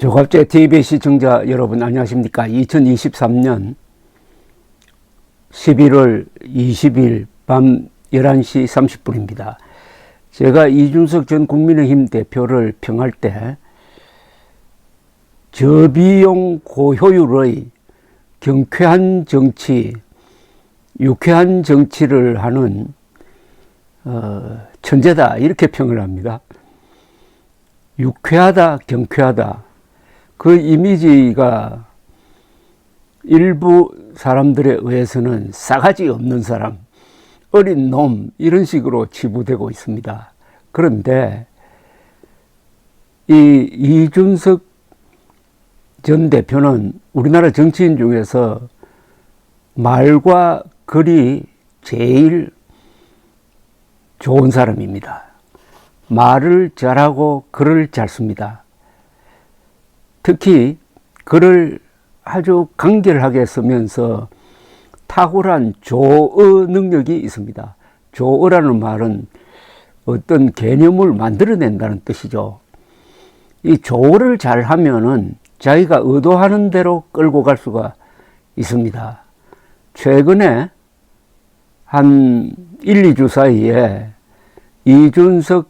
조갑제 TV 시청자 여러분 안녕하십니까. 2023년 11월 20일 밤 11시 30분입니다. 제가 이준석 전 국민의힘 대표를 평할 때 저비용 고효율의 경쾌한 정치, 유쾌한 정치를 하는 천재다 이렇게 평을 합니다. 유쾌하다, 경쾌하다. 그 이미지가 일부 사람들에 의해서는 싸가지 없는 사람, 어린 놈 이런 식으로 치부되고 있습니다. 그런데 이 이준석 전 대표는 우리나라 정치인 중에서 말과 글이 제일 좋은 사람입니다. 말을 잘하고 글을 잘 씁니다. 특히 글을 아주 간결하게 쓰면서 탁월한 조어 능력이 있습니다. 조어라는 말은 어떤 개념을 만들어낸다는 뜻이죠. 이 조어를 잘 하면은 자기가 의도하는 대로 끌고 갈 수가 있습니다. 최근에 한 1, 2주 사이에 이준석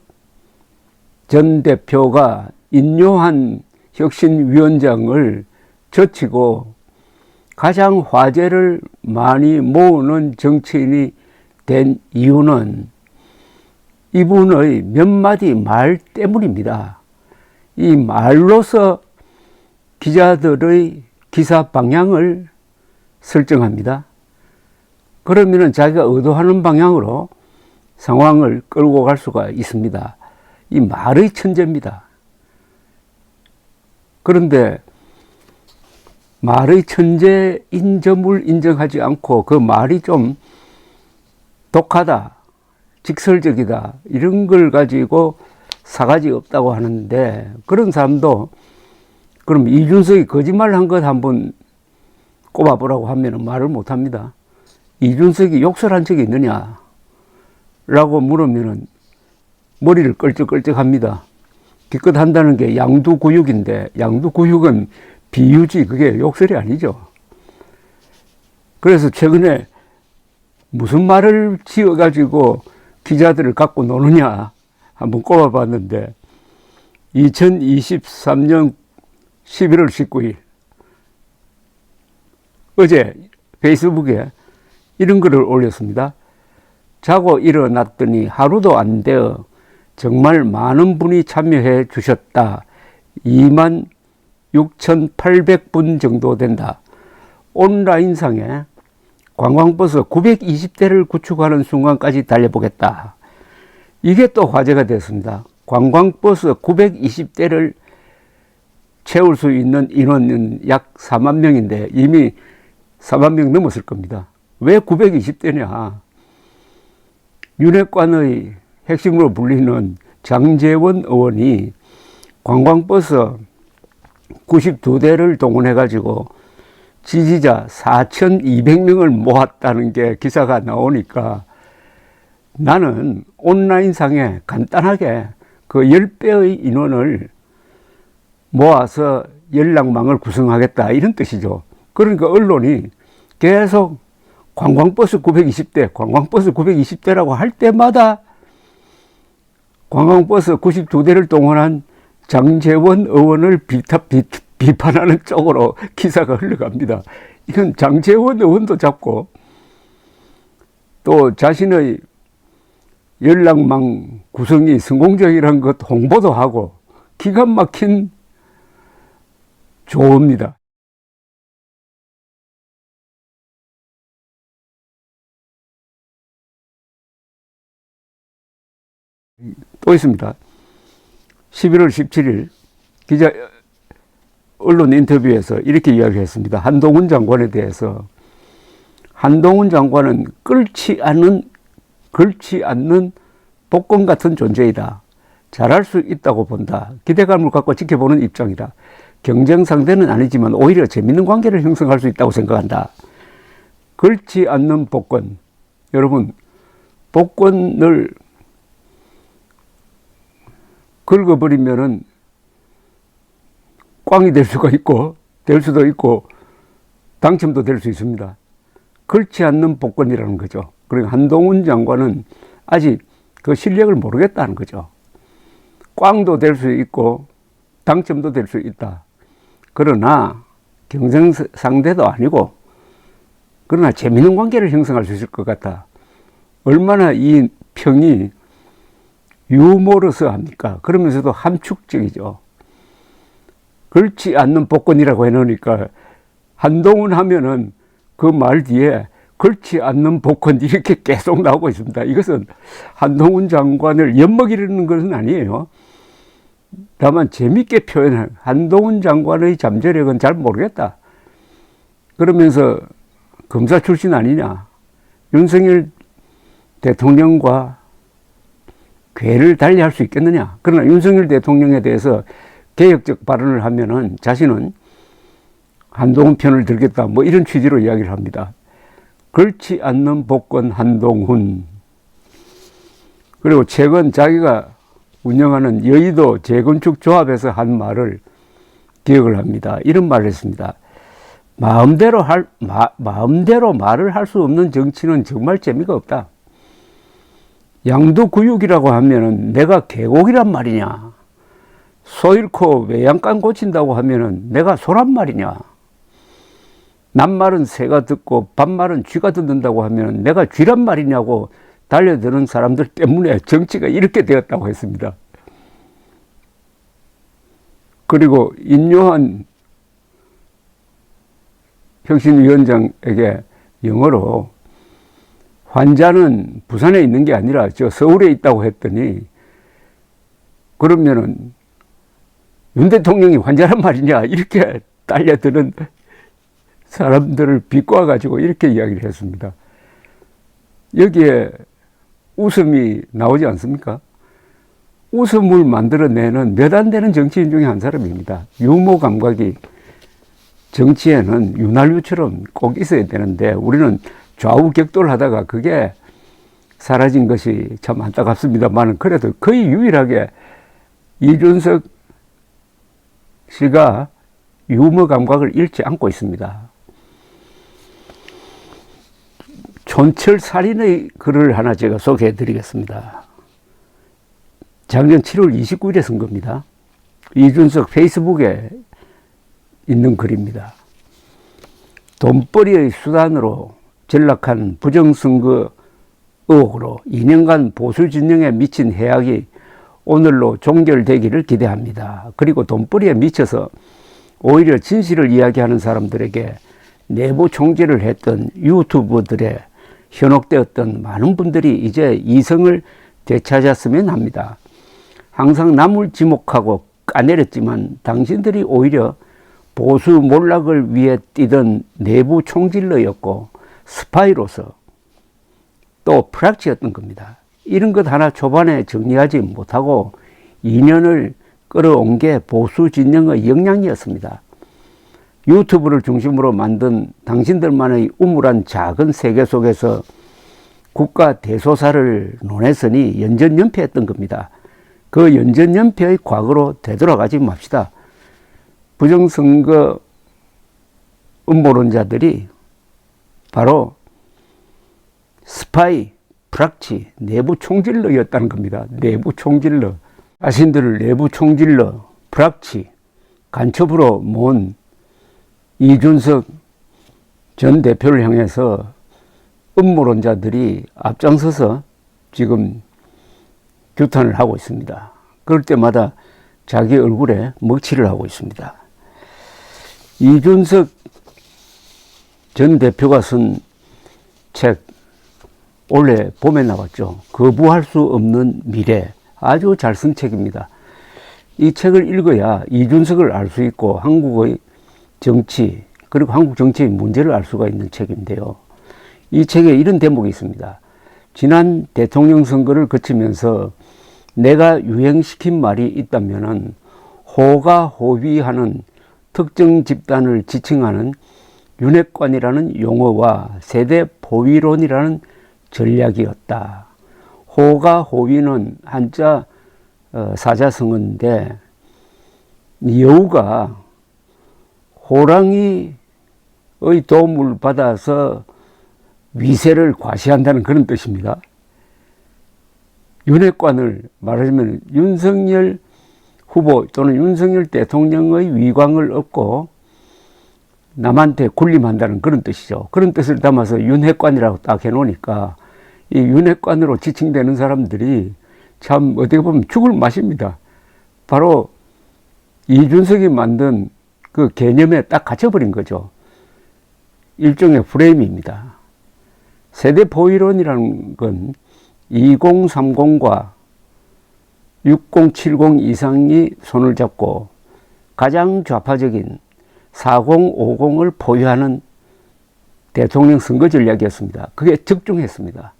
전 대표가 인요한 혁신위원장을 젖히고 가장 화제를 많이 모으는 정치인이 된 이유는 이분의 몇 마디 말 때문입니다. 이 말로서 기자들의 기사 방향을 설정합니다. 그러면 자기가 의도하는 방향으로 상황을 끌고 갈 수가 있습니다. 이 말의 천재입니다. 그런데 말의 천재인 점을 인정하지 않고 그 말이 좀 독하다, 직설적이다 이런 걸 가지고 사가지 없다고 하는데, 그런 사람도 그럼 이준석이 거짓말을 한 것 한번 꼽아보라고 하면 말을 못합니다. 이준석이 욕설한 적이 있느냐 라고 물으면 머리를 끌적끌적 합니다. 기껏 한다는 게 양두구육인데 양두구육은 비유지 그게 욕설이 아니죠. 그래서 최근에 무슨 말을 지어가지고 기자들을 갖고 노느냐 한번 꼽아봤는데 2023년 11월 19일 어제 페이스북에 이런 글을 올렸습니다. 자고 일어났더니 하루도 안 되어 정말 많은 분이 참여해 주셨다. 26,800분 정도 된다. 온라인상에 관광버스 920대를 구축하는 순간까지 달려보겠다. 이게 또 화제가 됐습니다. 관광버스 920대를 채울 수 있는 인원은 약 4만 명인데 이미 4만 명 넘었을 겁니다. 왜 920대냐? 윤핵관의 핵심으로 불리는 장제원 의원이 관광버스 92대를 동원해가지고 지지자 4,200명을 모았다는 게 기사가 나오니까 나는 온라인상에 간단하게 그 10배의 인원을 모아서 연락망을 구성하겠다 이런 뜻이죠. 그러니까 언론이 계속 관광버스 920대, 관광버스 920대라고 할 때마다 관광버스 92대를 동원한 장제원 의원을 비판하는 쪽으로 기사가 흘러갑니다. 이건 장제원 의원도 잡고 또 자신의 연락망 구성이 성공적이라는 것 홍보도 하고 기가 막힌 조어입니다. 또 있습니다. 11월 17일 언론 인터뷰에서 이렇게 이야기했습니다. 한동훈 장관에 대해서 한동훈 장관은 끓지 않는 복권 같은 존재이다. 잘할 수 있다고 본다. 기대감을 갖고 지켜보는 입장이다. 경쟁 상대는 아니지만 오히려 재밌는 관계를 형성할 수 있다고 생각한다. 긁지 않는 복권. 여러분, 복권을 긁어버리면은 꽝이 될 수가 있고, 될 수도 있고, 당첨도 될 수 있습니다. 그렇지 않는 복권이라는 거죠. 그러니까 한동훈 장관은 아직 그 실력을 모르겠다는 거죠. 꽝도 될 수 있고, 당첨도 될 수 있다. 그러나 경쟁 상대도 아니고, 그러나 재미있는 관계를 형성할 수 있을 것 같다. 얼마나 이 평이 유머러스 합니까? 그러면서도 함축적이죠. 그렇지 않는 복권이라고 해놓으니까 한동훈 하면은 그 말 뒤에 그렇지 않는 복권 이렇게 계속 나오고 있습니다. 이것은 한동훈 장관을 엿먹이려는 것은 아니에요. 다만 재밌게 표현한 한동훈 장관의 잠재력은 잘 모르겠다. 그러면서 검사 출신 아니냐. 윤석열 대통령과 궤를 달리할 수 있겠느냐. 그러나 윤석열 대통령에 대해서 개혁적 발언을 하면은 자신은 한동훈 편을 들겠다. 뭐 이런 취지로 이야기를 합니다. 그렇지 않는 복권 한동훈. 그리고 최근 자기가 운영하는 여의도 재건축 조합에서 한 말을 기억을 합니다. 이런 말을 했습니다. 마음대로 말을 할 수 없는 정치는 정말 재미가 없다. 양두구육이라고 하면은 내가 계곡이란 말이냐. 소 잃고 외양간 고친다고 하면은 내가 소란 말이냐. 남말은 새가 듣고 반말은 쥐가 듣는다고 하면은 내가 쥐란 말이냐고 달려드는 사람들 때문에 정치가 이렇게 되었다고 했습니다. 그리고 인요한 혁신위원장에게 영어로 환자는 부산에 있는 게 아니라 저 서울에 있다고 했더니 그러면은 윤 대통령이 환자란 말이냐 이렇게 달려드는 사람들을 비꼬아가지고 이렇게 이야기를 했습니다. 여기에 웃음이 나오지 않습니까? 웃음을 만들어내는 몇 안 되는 정치인 중에 한 사람입니다. 유머 감각이 정치에는 윤활유처럼 꼭 있어야 되는데 우리는 좌우격돌하다가 그게 사라진 것이 참 안타깝습니다만 그래도 거의 유일하게 이준석 씨가 유머 감각을 잃지 않고 있습니다. 촌철살인의 글을 하나 제가 소개해 드리겠습니다. 작년 7월 29일에 쓴 겁니다. 이준석 페이스북에 있는 글입니다. 돈벌이의 수단으로 전락한 부정선거 의혹으로 2년간 보수 진영에 미친 해악이 오늘로 종결되기를 기대합니다. 그리고 돈벌이에 미쳐서 오히려 진실을 이야기하는 사람들에게 내부 총질을 했던 유튜버들의 현혹되었던 많은 분들이 이제 이성을 되찾았으면 합니다. 항상 남을 지목하고 까내렸지만 당신들이 오히려 보수 몰락을 위해 뛰던 내부 총질러였고 스파이로서 또 프락치였던 겁니다. 이런 것 하나 초반에 정리하지 못하고 2년을 끌어온 게 보수 진영의 역량이었습니다. 유튜브를 중심으로 만든 당신들만의 우물한 작은 세계 속에서 국가 대소사를 논했으니 연전연패했던 겁니다. 그 연전연패의 과거로 되돌아가지 맙시다. 부정선거 음모론자들이 바로 스파이, 프락치, 내부 총질러였다는 겁니다. 내부 총질러. 자신들을 내부 총질러, 프락치, 간첩으로 모은 이준석 전 대표를 향해서 음모론자들이 앞장서서 지금 규탄을 하고 있습니다. 그럴 때마다 자기 얼굴에 먹칠을 하고 있습니다. 이준석 전 대표가 쓴 책 올해 봄에 나왔죠. 거부할 수 없는 미래. 아주 잘 쓴 책입니다. 이 책을 읽어야 이준석을 알 수 있고 한국의 정치 그리고 한국 정치의 문제를 알 수가 있는 책인데요. 이 책에 이런 대목이 있습니다. 지난 대통령 선거를 거치면서 내가 유행시킨 말이 있다면은 호가호위하는 특정 집단을 지칭하는 윤핵관이라는 용어와 세대 포위론이라는 전략이었다. 호가호위는 한자 사자성어인데 여우가 호랑이의 도움을 받아서 위세를 과시한다는 그런 뜻입니다. 윤핵관을 말하자면 윤석열 후보 또는 윤석열 대통령의 위광을 얻고 남한테 군림한다는 그런 뜻이죠. 그런 뜻을 담아서 윤핵관이라고 딱 해놓으니까 이 윤핵관으로 지칭되는 사람들이 참 어떻게 보면 죽을 맛입니다. 바로 이준석이 만든 그 개념에 딱 갇혀버린 거죠. 일종의 프레임입니다. 세대 포위론이라는 건 2030과 6070 이상이 손을 잡고 가장 좌파적인 4050을 포위하는 대통령 선거 전략이었습니다. 그게 적중했습니다.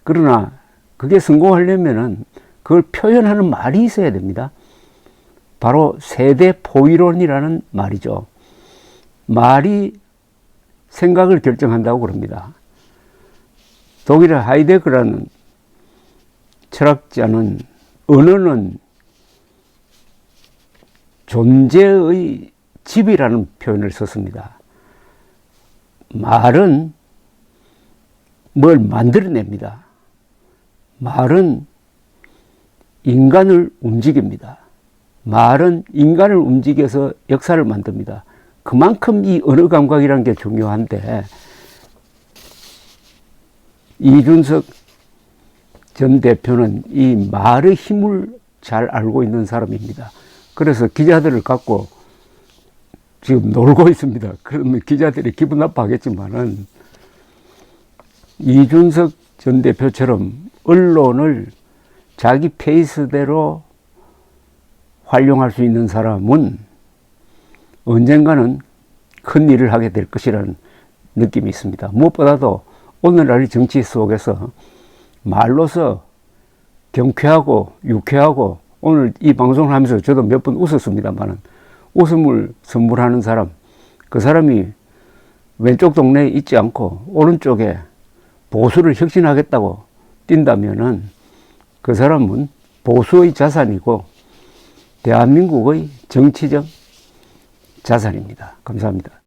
그러나 그게 성공하려면은 그걸 표현하는 말이 있어야 됩니다. 바로 세대 포위론이라는 말이죠. 말이 생각을 결정한다고 그럽니다. 독일의 하이데거라는 철학자는 언어는 존재의 집이라는 표현을 썼습니다. 말은 뭘 만들어냅니다. 말은 인간을 움직입니다. 말은 인간을 움직여서 역사를 만듭니다. 그만큼 이 언어 감각이라는 게 중요한데 이준석 전 대표는 이 말의 힘을 잘 알고 있는 사람입니다. 그래서 기자들을 갖고 지금 놀고 있습니다. 그러면 기자들이 기분 나빠하겠지만은 이준석 전 대표처럼 언론을 자기 페이스대로 활용할 수 있는 사람은 언젠가는 큰 일을 하게 될 것이라는 느낌이 있습니다. 무엇보다도 오늘날 정치 속에서 말로서 경쾌하고 유쾌하고 오늘 이 방송을 하면서 저도 몇 번 웃었습니다만 웃음을 선물하는 사람, 그 사람이 왼쪽 동네에 있지 않고 오른쪽에 보수를 혁신하겠다고 뛴다면은 그 사람은 보수의 자산이고 대한민국의 정치적 자산입니다. 감사합니다.